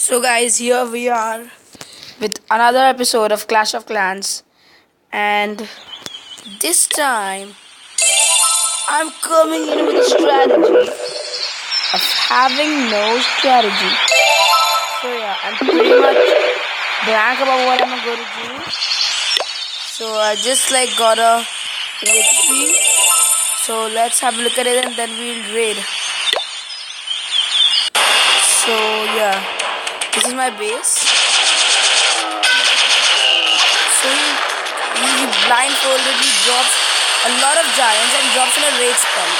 So, guys, here we are with another episode of Clash of Clans, and this time I'm coming in with a strategy of having no strategy. So, yeah, I'm pretty much blank about what I'm going to do. So, I just got a victory. So, let's have a look at it and then we'll raid. So, yeah, this is my base. So he blindfoldedly drops a lot of giants and drops in a raid spell.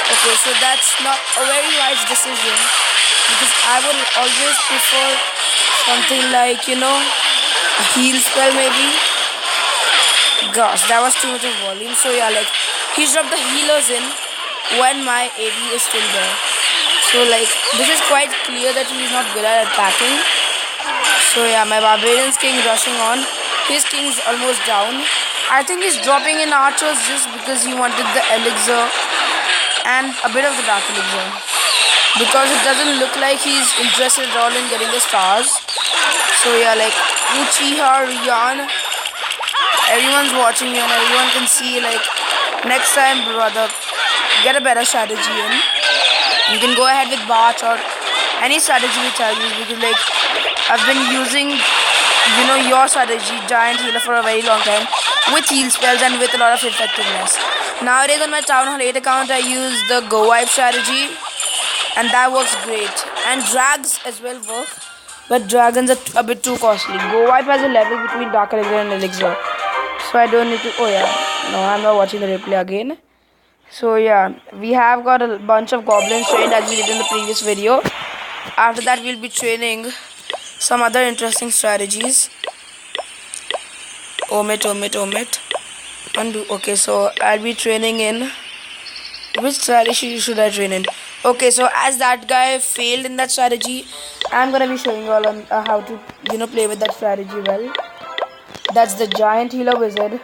Okay, so that's not a very wise decision because I would always prefer something like, a heal spell maybe. Gosh, that was too much of volume. So yeah, he's dropped the healers in when my AD is still there. So this is quite clear that he's not good at attacking. So yeah, my Barbarian's King rushing on. His king is almost down. I think he's dropping in archers just because he wanted the elixir and a bit of the dark elixir. Because it doesn't look like he's interested at all in getting the stars. So yeah, Uchiha, Rian, everyone's watching you and everyone can see next time, brother, get a better strategy in. You can go ahead with Bach or any strategy which I use because I've been using your strategy, Giant Healer, for a very long time with heal spells and with a lot of effectiveness. Nowadays on my Town Hall 8 account I use the Go Wipe strategy and that works great. And Drags as well work, but Dragons are a bit too costly. Go Wipe has a level between Dark Elixir and Elixir, so I don't need to, no, I'm not watching the replay again. So yeah, we have got a bunch of goblins trained as we did in the previous video. After that we'll be training some other interesting strategies. Omit. Undo. Okay, so I'll be training in. Which strategy should I train in? Okay, so as that guy failed in that strategy, I'm gonna be showing you all on how to play with that strategy well. That's the Giant Healer Wizard.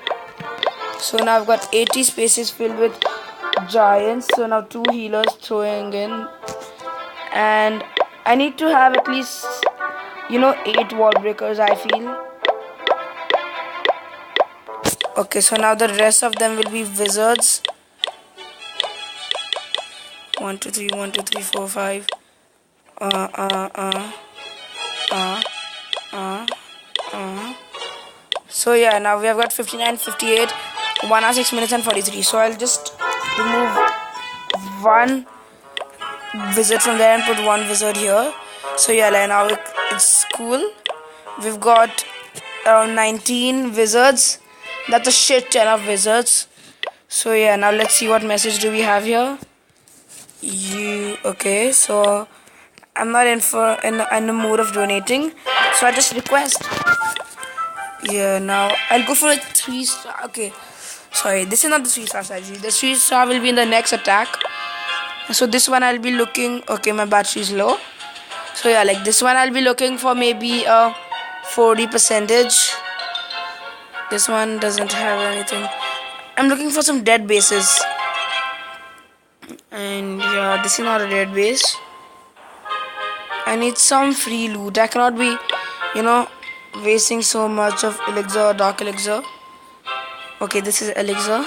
So now I've got 80 spaces filled with giants. So now 2 healers throwing in, and I need to have at least 8 wall breakers, I feel. Okay, so now the rest of them will be wizards. 1 2 3 1 2 3 4 5. So yeah, now we have got 59, 58, 1 hour 6 minutes and 43. So I'll just remove 1 wizard from there and put 1 wizard here. So yeah, now it's cool. We've got around 19 wizards. That's a shit ton of wizards. So yeah, now let's see what message do we have here. Okay, so I'm not in the mood of donating, so I just request. Yeah, now I'll go for a 3-star. Okay, sorry, this is not the 3-star strategy. The 3-star will be in the next attack. So this one I'll be looking. Okay, my battery is low. So yeah, this one I'll be looking for maybe a 40%. This one doesn't have anything. I'm looking for some dead bases. And yeah, this is not a dead base. I need some free loot. I cannot be, wasting so much of elixir or dark elixir. Okay, this is elixir.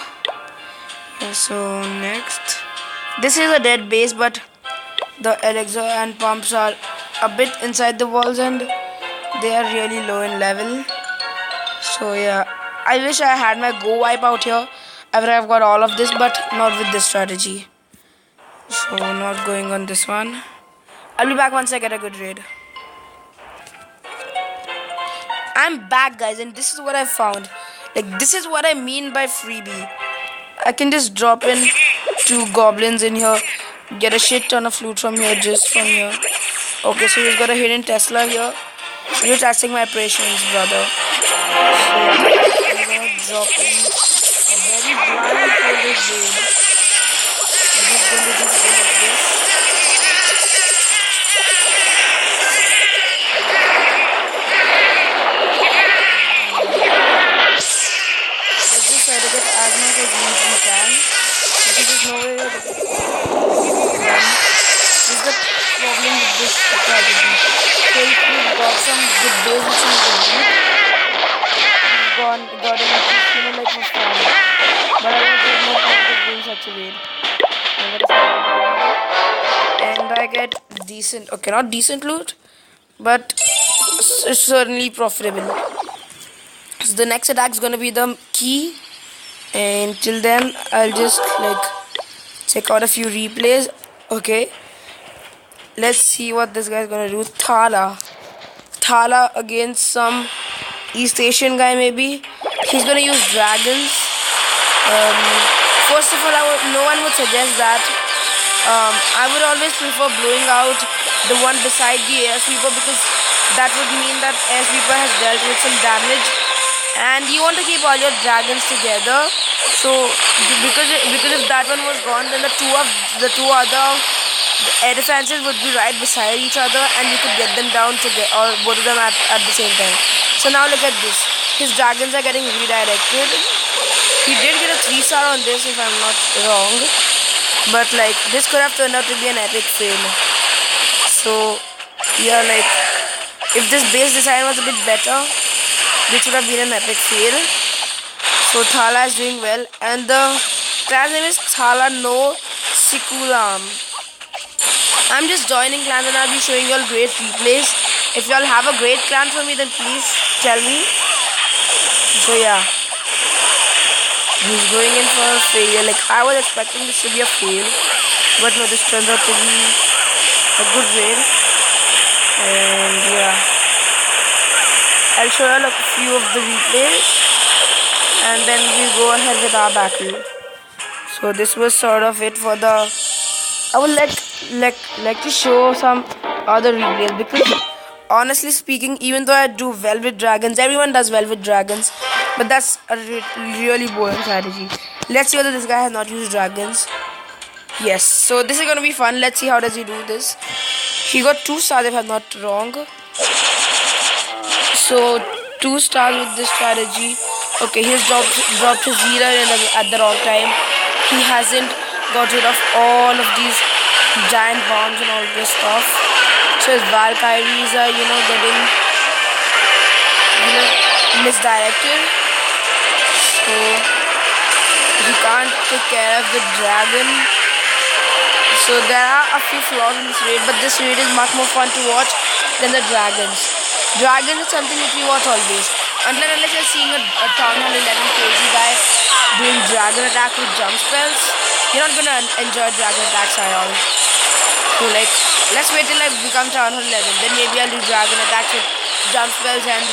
Yeah, so next. This is a dead base, but the elixir and pumps are a bit inside the walls and they are really low in level. So yeah, I wish I had my Go Wipe out here after I've got all of this, but not with this strategy. So not going on this one. I'll be back once I get a good raid. I'm back, guys, and this is what I found. This is what I mean by freebie. I can just drop in 2 goblins in here, get a shit ton of loot from here, just from here. Okay, so we've got a hidden Tesla here. You're taxing my patience, brother. So I'm gonna drop in a very blindfolded raid. I'm just going to do this. Let's just try to get as much as loot we can. Because there's no way to get this is the problem with this strategy. such a raid. I get a and I get decent, okay, not decent loot, but certainly profitable. So the next attack is gonna be the key, and till then I'll just like check out a few replays. Okay, let's see what this guy's gonna do. Thala against some East Asian guy maybe. He's gonna use dragons. First of all, no one would suggest that. I would always prefer blowing out the one beside the air sweeper, because that would mean that air sweeper has dealt with some damage, and you want to keep all your dragons together. So because if that one was gone, then the two other air defenses would be right beside each other, and you could get them down together, or both of them at the same time. So now look at this. His dragons are getting redirected. He did get a 3-star on this, if I'm not wrong. But like, this could have turned out to be an epic fail. So yeah, like, if this base design was a bit better, this would have been an epic fail. So Thala is doing well, and the clan name is Thala no Sikulam. I'm just joining clans and I'll be showing you all great replays. If you all have a great clan for me, then please tell me. So yeah, he's going in for a failure. Like, I was expecting this to be a fail, but no, this turns out to be a good raid. And yeah, I'll show you all a few of the replays, and then we'll go ahead with our battle. So this was sort of it for the. I would like to show some other replays, because honestly speaking, even though I do well with dragons, everyone does well with dragons, but that's a really boring strategy. Let's see whether this guy has not used dragons. Yes, so this is gonna be fun. Let's see how does he do this. He got 2 stars if I'm not wrong. So 2 stars with this strategy. Okay, he's dropped his healer at the wrong time. He hasn't got rid of all of these giant bombs and all this stuff. So his Valkyries are, getting, misdirected. So he can't take care of the dragon. So there are a few flaws in this raid, but this raid is much more fun to watch than the dragons. Dragons is something which we watch always. Unless you're seeing a Town Hall 11 kg guy doing dragon attack with jump spells, you're not gonna enjoy dragon attacks at all. So like, let's wait till I become Town Hall 11. Then maybe I'll do dragon attacks with jump spells and,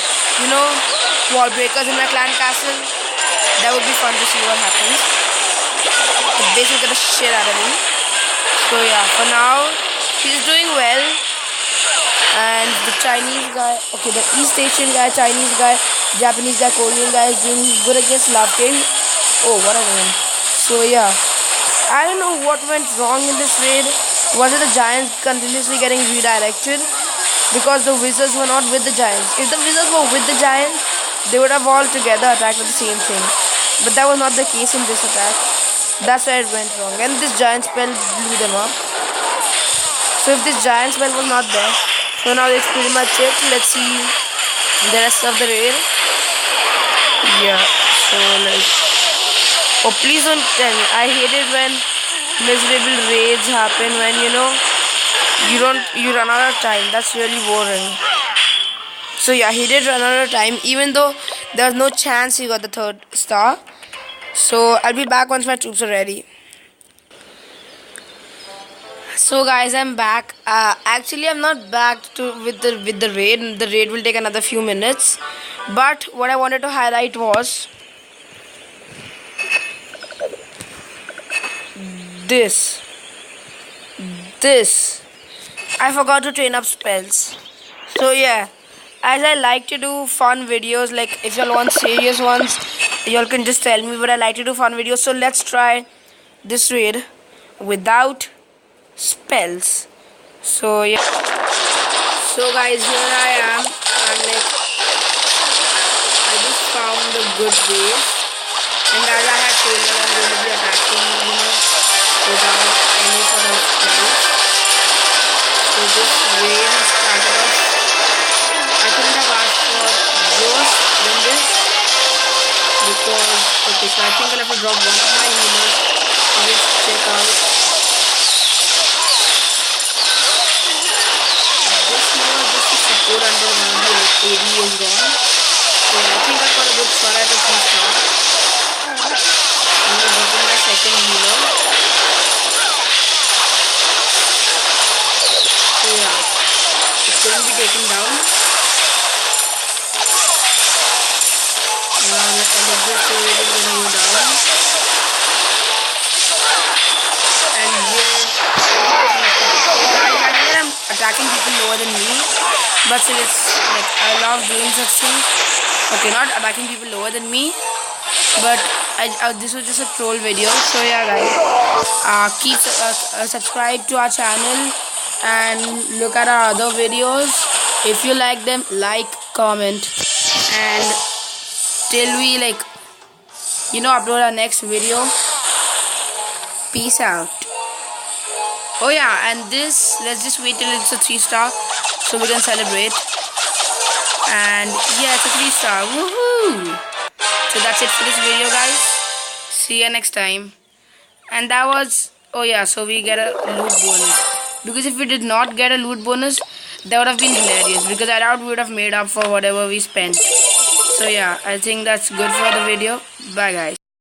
wall breakers in my clan castle. That would be fun to see what happens. The base will get the shit out of me. So yeah, for now, he's doing well. And the Chinese guy, okay, the East Asian guy, Chinese guy, Japanese guy, Korean guy is doing good against Love King. Oh, what a win. So yeah, I don't know what went wrong in this raid. Was it the Giants continuously getting redirected? Because the Wizards were not with the Giants. If the Wizards were with the Giants, they would have all together attacked with the same thing. But that was not the case in this attack. That's where it went wrong. And this Giant spell blew them up. So if this Giant spell was not there, so now that's pretty much it. Let's see the rest of the raid. Yeah, so like, oh, please don't tell me. I hate it when miserable raids happen, when you run out of time. That's really boring. So yeah, he did run out of time, even though there was no chance he got the 3rd star. So I'll be back once my troops are ready. So guys, I'm back. Actually, I'm not back with the raid. The raid will take another few minutes. But what I wanted to highlight was this. I forgot to train up spells. So yeah, as I like to do fun videos, like if y'all want serious ones, y'all can just tell me, but I like to do fun videos. So let's try this raid without spells. So yeah, so guys, here I am. I'm like, I just found a good base, and as I had told you, I'm going to be attacking, without any sort of spells. So this raid has started off. I couldn't have asked for worse than this, because okay, so I think I'll have to drop one of my healers. check out. This was just to support until now the AD is gone. So I think I got a good shot at a 3-star. I'm gonna get my second healer. So yeah, it couldn't be taken down. Now the Elixir Spirit is gonna go down. And here I'm attacking people lower than me. But still it's like I love doing such things. Okay, not attacking people lower than me. But this was just a troll video. So yeah guys, keep subscribe to our channel and look at our other videos. If you like them, like, comment, and till we upload our next video. Peace out. Oh yeah, and this, let's just wait till it's a 3-star so we can celebrate. And yeah, it's a 3-star. Woohoo! So that's it for this video guys. See you next time. And that was, oh yeah, so we get a loot bonus. Because if we did not get a loot bonus, that would have been hilarious. Because I doubt we would have made up for whatever we spent. So yeah, I think that's good for the video. Bye guys.